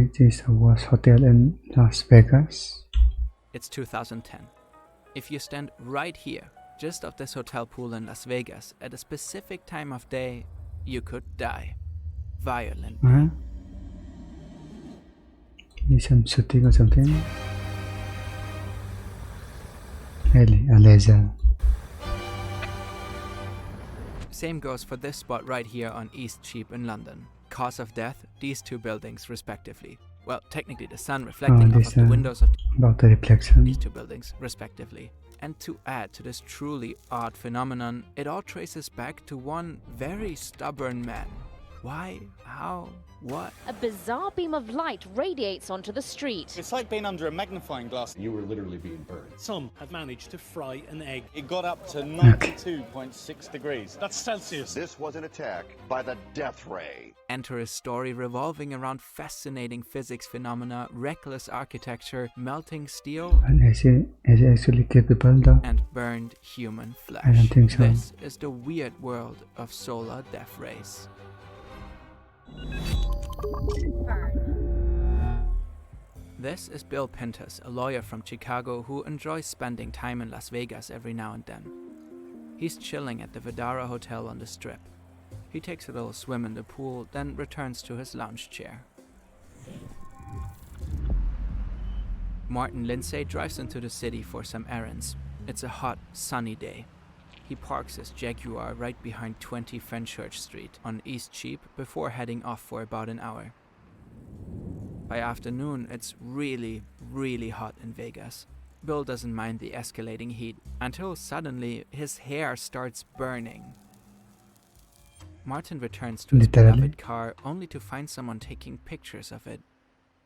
It is a worst hotel in Las Vegas. It's 2010. If you stand right here, just off this hotel pool in Las Vegas, at a specific time of day, you could die. Violently. Need some shooting or something? Really, a laser. Same goes for this spot right here on East Cheap in London. Cause of death, these two buildings respectively. Well, technically the sun reflecting off of the windows of about the reflection. these two buildings respectively. And to add to this truly odd phenomenon, it all traces back to one very stubborn man. Why? How? What? A bizarre beam of light radiates onto the street. It's like being under a magnifying glass. You were literally being burned. Some have managed to fry an egg. It got up to 92.6 degrees. That's Celsius. This was an attack by the death ray. Enter a story revolving around fascinating physics phenomena, reckless architecture, melting steel, And is it actually capable though? and burned human flesh. I don't think so. This is the weird world of solar death rays. This is Bill Pintus, a lawyer from Chicago who enjoys spending time in Las Vegas every now and then. He's chilling at the Vidara Hotel on the Strip. He takes a little swim in the pool, then returns to his lounge chair. Martin Lindsay drives into the city for some errands. It's a hot, sunny day. He parks his Jaguar right behind 20 Fenchurch Street on East Cheap before heading off for about an hour. By afternoon, it's really, really hot in Vegas. Bill doesn't mind the escalating heat until suddenly his hair starts burning. Martin returns to his beloved car only to find someone taking pictures of it.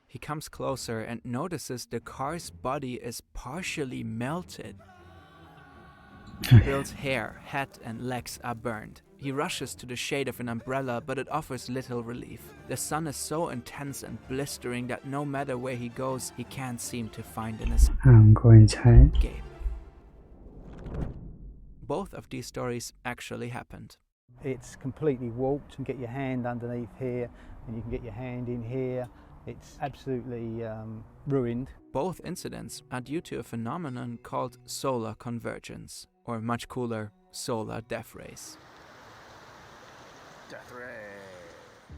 He comes closer and notices the car's body is partially melted. Bill's hair, hat and legs are burned. He rushes to the shade of an umbrella, but it offers little relief. The sun is so intense and blistering that no matter where he goes, he can't seem to find an I'm going inside. escape. Both of these stories actually happened. It's completely warped. You can get your hand underneath here and you can get your hand in here. It's absolutely ruined. Both incidents are due to a phenomenon called solar convergence, or much cooler, solar death rays. Death ray.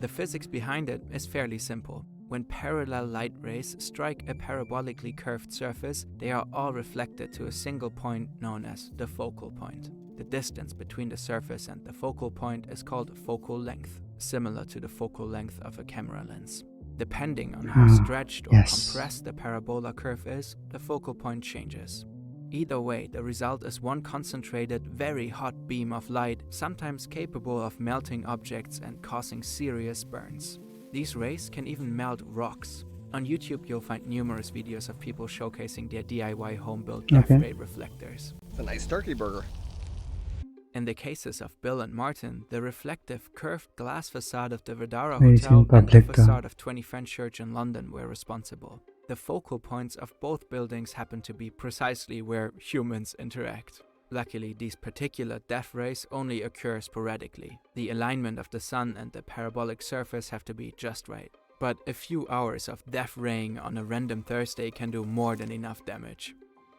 The physics behind it is fairly simple. When parallel light rays strike a parabolically curved surface, they are all reflected to a single point known as the focal point. The distance between the surface and the focal point is called focal length, similar to the focal length of a camera lens. Depending on how stretched or compressed the parabola curve is, the focal point changes. Either way, the result is one concentrated, very hot beam of light, sometimes capable of melting objects and causing serious burns. These rays can even melt rocks. On YouTube, you'll find numerous videos of people showcasing their DIY home-built death ray reflectors. It's a nice turkey burger. In the cases of Bill and Martin, the reflective curved glass facade of the Vidara Hotel and the facade of 20 Fenchurch in London were responsible. The focal points of both buildings happen to be precisely where humans interact. Luckily, these particular death rays only occur sporadically. The alignment of the sun and the parabolic surface have to be just right. But a few hours of death raying on a random Thursday can do more than enough damage.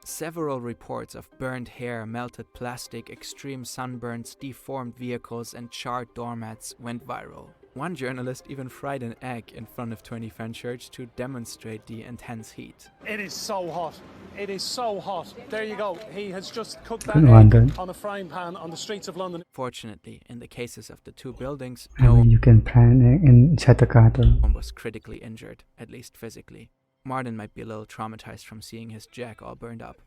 Several reports of burned hair, melted plastic, extreme sunburns, deformed vehicles, and charred doormats went viral. One journalist even fried an egg in front of 20 Fenchurch to demonstrate the intense heat. It is so hot. It is so hot. There you go. He has just cooked that egg on a frying pan on the streets of London. Fortunately, in the cases of the two buildings, you can plan inside the car though. No one was critically injured, at least physically. Martin might be a little traumatized from seeing his Jag all burned up.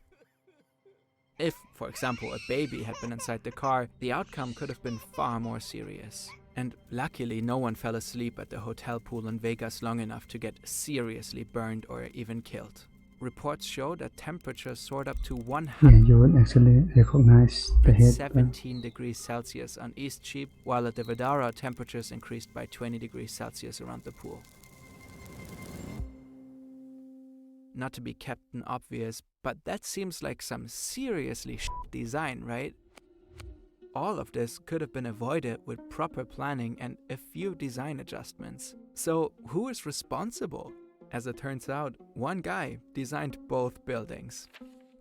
If, for example, a baby had been inside the car, the outcome could have been far more serious. And luckily, no one fell asleep at the hotel pool in Vegas long enough to get seriously burned or even killed. Reports show that temperatures soared up to 117 you would actually recognize the head. degrees Celsius on East Cheap, while at the Vidara temperatures increased by 20 degrees Celsius around the pool. Not to be Captain Obvious, but that seems like some seriously design, right? all of this could have been avoided with proper planning and a few design adjustments. So who is responsible? As it turns out, one guy designed both buildings.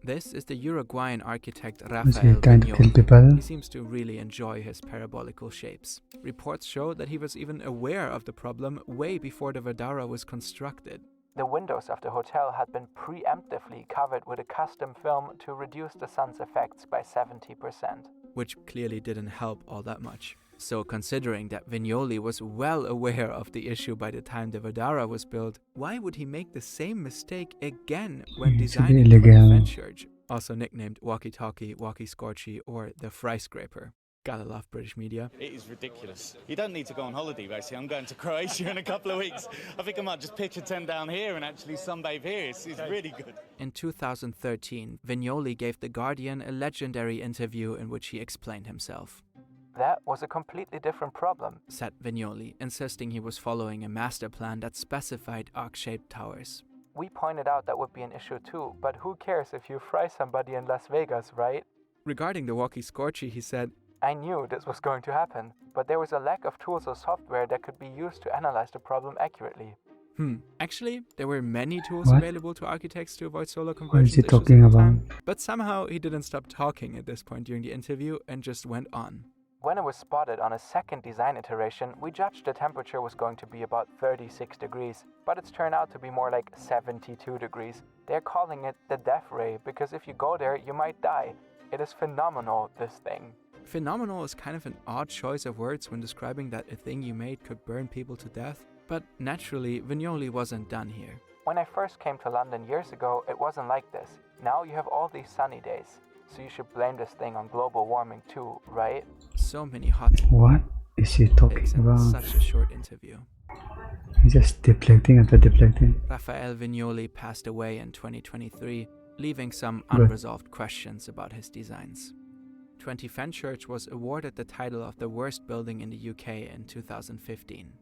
This is the Uruguayan architect Was he Rafael trying to kill Viñoly. people? He seems to really enjoy his parabolical shapes. Reports show that he was even aware of the problem way before the Verdara was constructed. The windows of the hotel had been preemptively covered with a custom film to reduce the sun's effects by 70%, which clearly didn't help all that much. So considering that Viñoly was well aware of the issue by the time the Verdara was built, why would he make the same mistake again when It's a bit designing for the illegal. Fenchurch, also nicknamed Walkie-Talkie, Walkie-Scorchy, or the Fryscraper? Gotta love British media. It is ridiculous. You don't need to go on holiday, basically. I'm going to Croatia in a couple of weeks. I think I might just pitch a tent down here and actually sunbathe here. It's really good. In 2013, Viñoly gave The Guardian a legendary interview in which he explained himself. That was a completely different problem, said Viñoly, insisting he was following a master plan that specified arc-shaped towers. We pointed out that would be an issue too, but who cares if you fry somebody in Las Vegas, right? Regarding the Walkie-Scorchy, he said, I knew this was going to happen, but there was a lack of tools or software that could be used to analyze the problem accurately. Actually, there were many tools What? available to architects to avoid solar What conversion is he issues talking at the about? time, but somehow he didn't stop talking at this point during the interview and just went on. When it was spotted on a second design iteration, we judged the temperature was going to be about 36 degrees, but it's turned out to be more like 72 degrees. They're calling it the death ray because if you go there, you might die. It is phenomenal, this thing. Phenomenal is kind of an odd choice of words when describing that a thing you made could burn people to death, but naturally, Viñoly wasn't done here. When I first came to London years ago, it wasn't like this. Now you have all these sunny days, so you should blame this thing on global warming too, right? So many hot What is he talking takes in about? such a short interview. He's just deflecting after deflecting. Rafael Viñoly passed away in 2023, leaving some Good. unresolved questions about his designs. 20 Fenchurch was awarded the title of the worst building in the UK in 2015.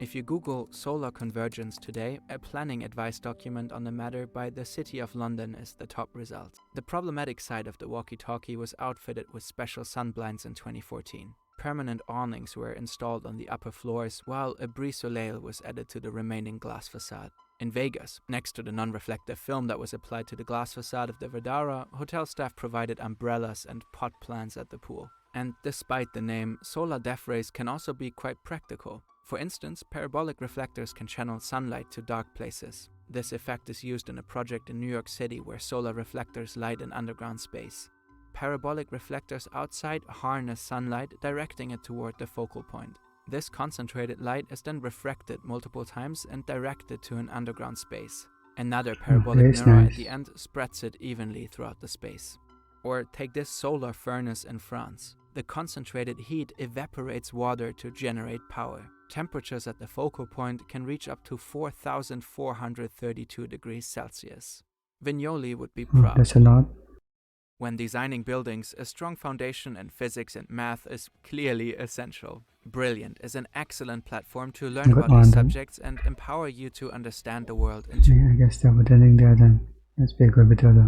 If you Google solar convergence today, a planning advice document on the matter by the City of London is the top result. The problematic side of the walkie-talkie was outfitted with special sunblinds in 2014. Permanent awnings were installed on the upper floors, while a brise-soleil was added to the remaining glass facade. In Vegas, next to the non-reflective film that was applied to the glass facade of the Verdara, hotel staff provided umbrellas and pot plants at the pool. And despite the name, solar death rays can also be quite practical. For instance, parabolic reflectors can channel sunlight to dark places. This effect is used in a project in New York City where solar reflectors light an underground space. Parabolic reflectors outside harness sunlight, directing it toward the focal point. This concentrated light is then refracted multiple times and directed to an underground space. Another parabolic that's mirror nice. at the end spreads it evenly throughout the space. Or take this solar furnace in France. The concentrated heat evaporates water to generate power. Temperatures at the focal point can reach up to 4,432 degrees Celsius. Viñoly would be proud. That's a lot. When designing buildings, a strong foundation in physics and math is clearly essential. Brilliant is an excellent platform to learn Good about one, these then. subjects and empower you to understand the world in Yeah, I guess they're ending there then. Let's be good with the other.